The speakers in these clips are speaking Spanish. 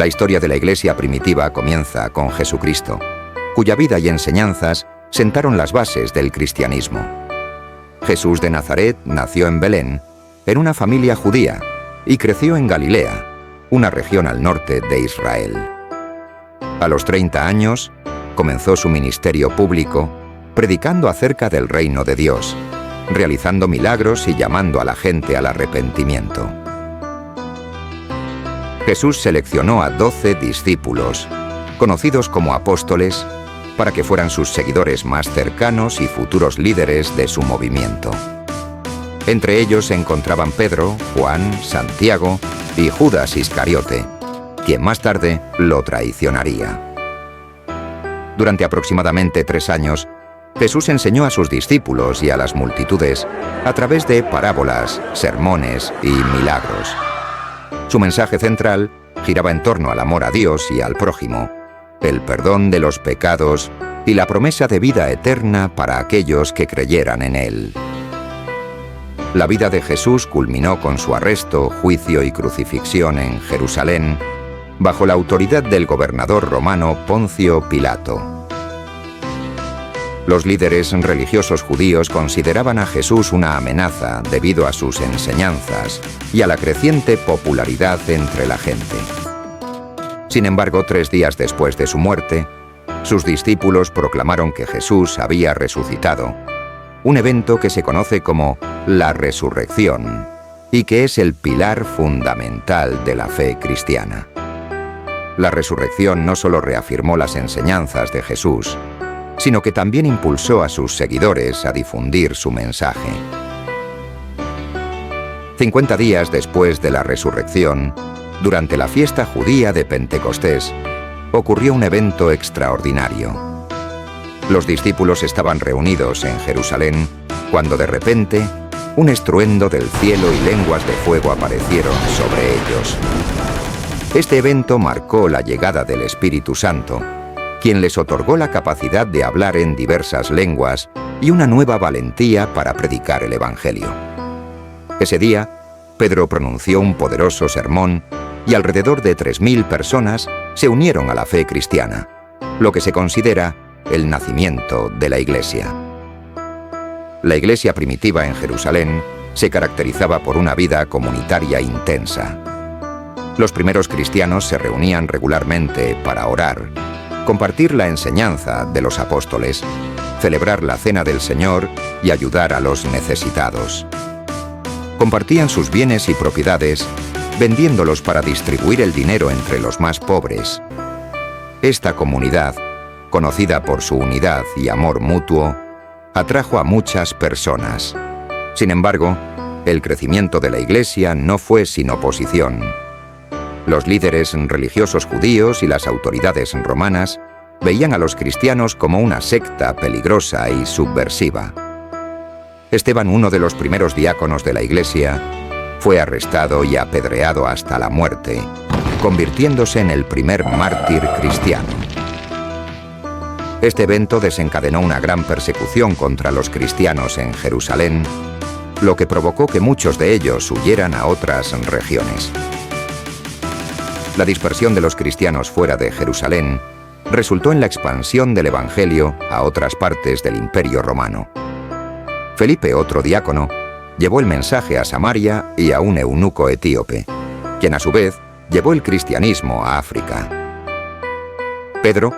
La historia de la Iglesia primitiva comienza con Jesucristo, cuya vida y enseñanzas sentaron las bases del cristianismo. Jesús de Nazaret nació en Belén, en una familia judía, y creció en Galilea, una región al norte de Israel. A los 30 años, comenzó su ministerio público, predicando acerca del reino de Dios, realizando milagros y llamando a la gente al arrepentimiento. Jesús seleccionó a 12 discípulos, conocidos como apóstoles, para que fueran sus seguidores más cercanos y futuros líderes de su movimiento. Entre ellos se encontraban Pedro, Juan, Santiago y Judas Iscariote, quien más tarde lo traicionaría. Durante aproximadamente 3 años, Jesús enseñó a sus discípulos y a las multitudes a través de parábolas, sermones y milagros. Su mensaje central giraba en torno al amor a Dios y al prójimo, el perdón de los pecados y la promesa de vida eterna para aquellos que creyeran en Él. La vida de Jesús culminó con su arresto, juicio y crucifixión en Jerusalén, bajo la autoridad del gobernador romano Poncio Pilato. Los líderes religiosos judíos consideraban a Jesús una amenaza debido a sus enseñanzas y a la creciente popularidad entre la gente. Sin embargo, 3 días después de su muerte, sus discípulos proclamaron que Jesús había resucitado, un evento que se conoce como la resurrección y que es el pilar fundamental de la fe cristiana. La resurrección no solo reafirmó las enseñanzas de Jesús, sino que también impulsó a sus seguidores a difundir su mensaje. 50 días después de la resurrección, durante la fiesta judía de Pentecostés, ocurrió un evento extraordinario. Los discípulos estaban reunidos en Jerusalén cuando de repente un estruendo del cielo y lenguas de fuego aparecieron sobre ellos. Este evento marcó la llegada del Espíritu Santo, quien les otorgó la capacidad de hablar en diversas lenguas y una nueva valentía para predicar el Evangelio. Ese día, Pedro pronunció un poderoso sermón y alrededor de 3.000 personas se unieron a la fe cristiana, lo que se considera el nacimiento de la Iglesia. La Iglesia primitiva en Jerusalén se caracterizaba por una vida comunitaria intensa. Los primeros cristianos se reunían regularmente para orar, compartir la enseñanza de los apóstoles, celebrar la cena del Señor y ayudar a los necesitados. Compartían sus bienes y propiedades, vendiéndolos para distribuir el dinero entre los más pobres. Esta comunidad, conocida por su unidad y amor mutuo, atrajo a muchas personas. Sin embargo, el crecimiento de la Iglesia no fue sin oposición. Los líderes religiosos judíos y las autoridades romanas veían a los cristianos como una secta peligrosa y subversiva. Esteban, uno de los primeros diáconos de la Iglesia, fue arrestado y apedreado hasta la muerte, convirtiéndose en el primer mártir cristiano. Este evento desencadenó una gran persecución contra los cristianos en Jerusalén, lo que provocó que muchos de ellos huyeran a otras regiones. La dispersión de los cristianos fuera de Jerusalén resultó en la expansión del Evangelio a otras partes del Imperio Romano. Felipe, otro diácono, llevó el mensaje a Samaria y a un eunuco etíope, quien a su vez llevó el cristianismo a África. Pedro,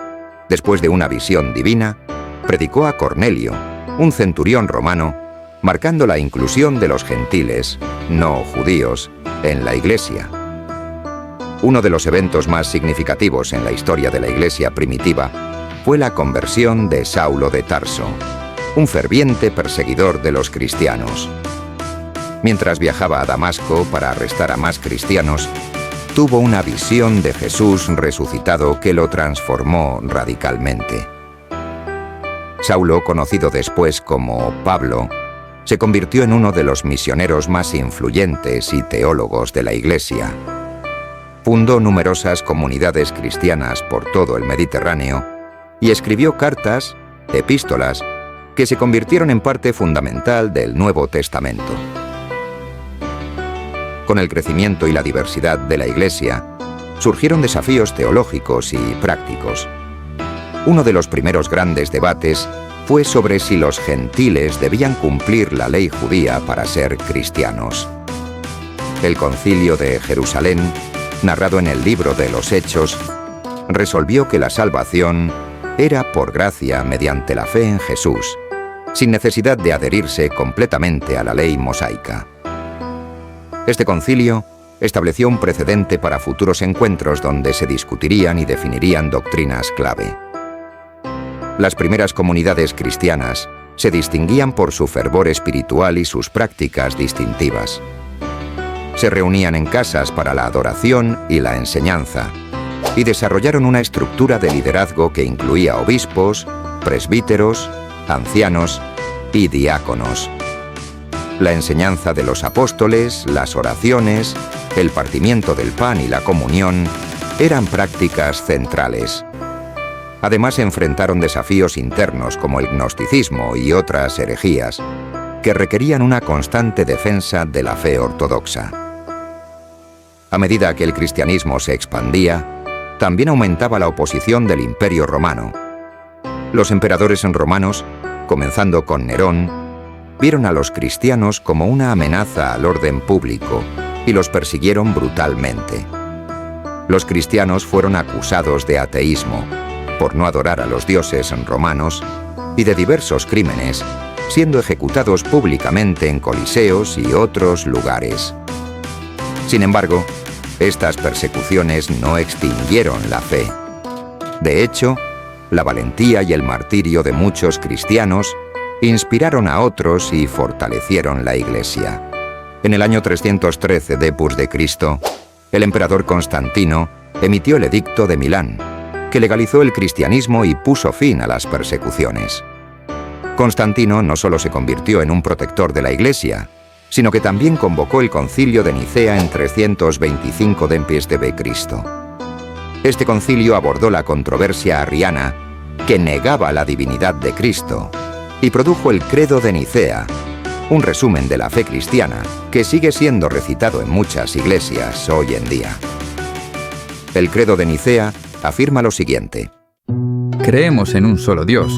después de una visión divina, predicó a Cornelio, un centurión romano, marcando la inclusión de los gentiles, no judíos, en la Iglesia. Uno de los eventos más significativos en la historia de la Iglesia primitiva fue la conversión de Saulo de Tarso, un ferviente perseguidor de los cristianos. Mientras viajaba a Damasco para arrestar a más cristianos, tuvo una visión de Jesús resucitado que lo transformó radicalmente. Saulo, conocido después como Pablo, se convirtió en uno de los misioneros más influyentes y teólogos de la Iglesia. Fundó numerosas comunidades cristianas por todo el Mediterráneo y escribió cartas, epístolas, que se convirtieron en parte fundamental del Nuevo Testamento. Con el crecimiento y la diversidad de la Iglesia, surgieron desafíos teológicos y prácticos. Uno de los primeros grandes debates fue sobre si los gentiles debían cumplir la ley judía para ser cristianos. El Concilio de Jerusalén, narrado en el libro de los Hechos, resolvió que la salvación era por gracia mediante la fe en Jesús, sin necesidad de adherirse completamente a la ley mosaica. Este concilio estableció un precedente para futuros encuentros donde se discutirían y definirían doctrinas clave. Las primeras comunidades cristianas se distinguían por su fervor espiritual y sus prácticas distintivas. Se reunían en casas para la adoración y la enseñanza, y desarrollaron una estructura de liderazgo que incluía obispos, presbíteros, ancianos y diáconos. La enseñanza de los apóstoles, las oraciones, el partimiento del pan y la comunión eran prácticas centrales. Además, enfrentaron desafíos internos como el gnosticismo y otras herejías, que requerían una constante defensa de la fe ortodoxa. A medida que el cristianismo se expandía, también aumentaba la oposición del Imperio Romano. Los emperadores romanos, comenzando con Nerón, vieron a los cristianos como una amenaza al orden público y los persiguieron brutalmente. Los cristianos fueron acusados de ateísmo, por no adorar a los dioses romanos, y de diversos crímenes, siendo ejecutados públicamente en coliseos y otros lugares. Sin embargo, estas persecuciones no extinguieron la fe. De hecho, la valentía y el martirio de muchos cristianos inspiraron a otros y fortalecieron la Iglesia. En el año 313 d.C., el emperador Constantino emitió el Edicto de Milán, que legalizó el cristianismo y puso fin a las persecuciones. Constantino no solo se convirtió en un protector de la Iglesia, sino que también convocó el Concilio de Nicea en 325 d.C. Este concilio abordó la controversia arriana que negaba la divinidad de Cristo y produjo el Credo de Nicea, un resumen de la fe cristiana que sigue siendo recitado en muchas iglesias hoy en día. El Credo de Nicea afirma lo siguiente: Creemos en un solo Dios,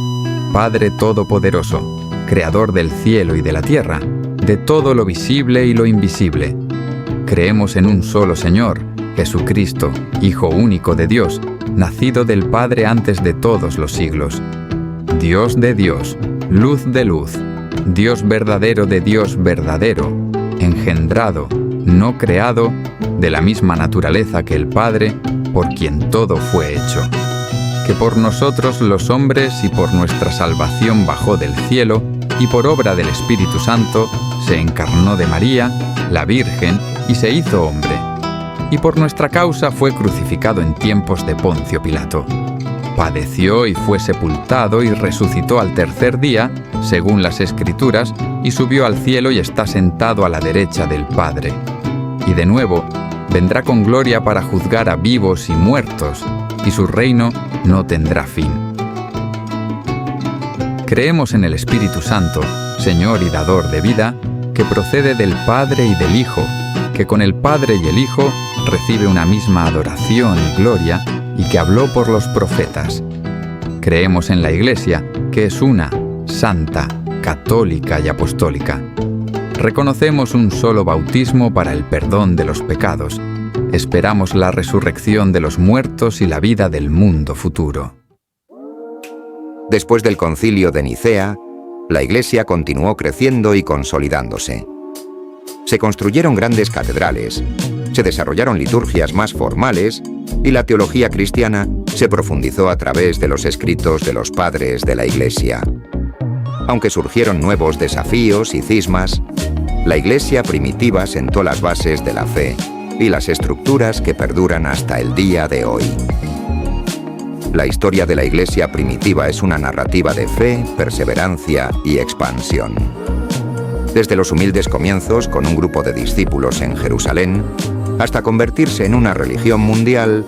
Padre Todopoderoso, Creador del cielo y de la tierra, de todo lo visible y lo invisible. Creemos en un solo Señor, Jesucristo, Hijo único de Dios, nacido del Padre antes de todos los siglos. Dios de Dios, luz de luz, Dios verdadero de Dios verdadero, engendrado, no creado, de la misma naturaleza que el Padre, por quien todo fue hecho. Que por nosotros los hombres y por nuestra salvación bajó del cielo, y por obra del Espíritu Santo se encarnó de María, la Virgen, y se hizo hombre. Y por nuestra causa fue crucificado en tiempos de Poncio Pilato. Padeció y fue sepultado y resucitó al tercer día, según las Escrituras, y subió al cielo y está sentado a la derecha del Padre. Y de nuevo, vendrá con gloria para juzgar a vivos y muertos, y su reino no tendrá fin. Creemos en el Espíritu Santo, Señor y dador de vida, que procede del Padre y del Hijo, que con el Padre y el Hijo recibe una misma adoración y gloria, y que habló por los profetas. Creemos en la Iglesia, que es una, santa, católica y apostólica. Reconocemos un solo bautismo para el perdón de los pecados. Esperamos la resurrección de los muertos y la vida del mundo futuro. Después del Concilio de Nicea, la Iglesia continuó creciendo y consolidándose. Se construyeron grandes catedrales, se desarrollaron liturgias más formales y la teología cristiana se profundizó a través de los escritos de los padres de la Iglesia. Aunque surgieron nuevos desafíos y cismas, la Iglesia primitiva sentó las bases de la fe y las estructuras que perduran hasta el día de hoy. La historia de la Iglesia primitiva es una narrativa de fe, perseverancia y expansión. Desde los humildes comienzos con un grupo de discípulos en Jerusalén, hasta convertirse en una religión mundial,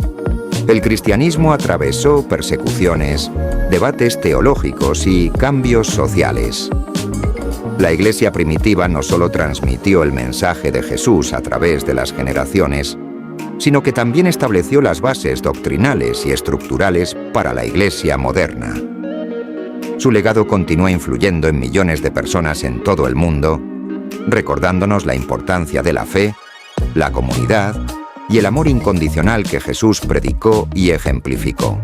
el cristianismo atravesó persecuciones, debates teológicos y cambios sociales. La Iglesia primitiva no solo transmitió el mensaje de Jesús a través de las generaciones, sino que también estableció las bases doctrinales y estructurales para la Iglesia moderna. Su legado continúa influyendo en millones de personas en todo el mundo, recordándonos la importancia de la fe, la comunidad y el amor incondicional que Jesús predicó y ejemplificó.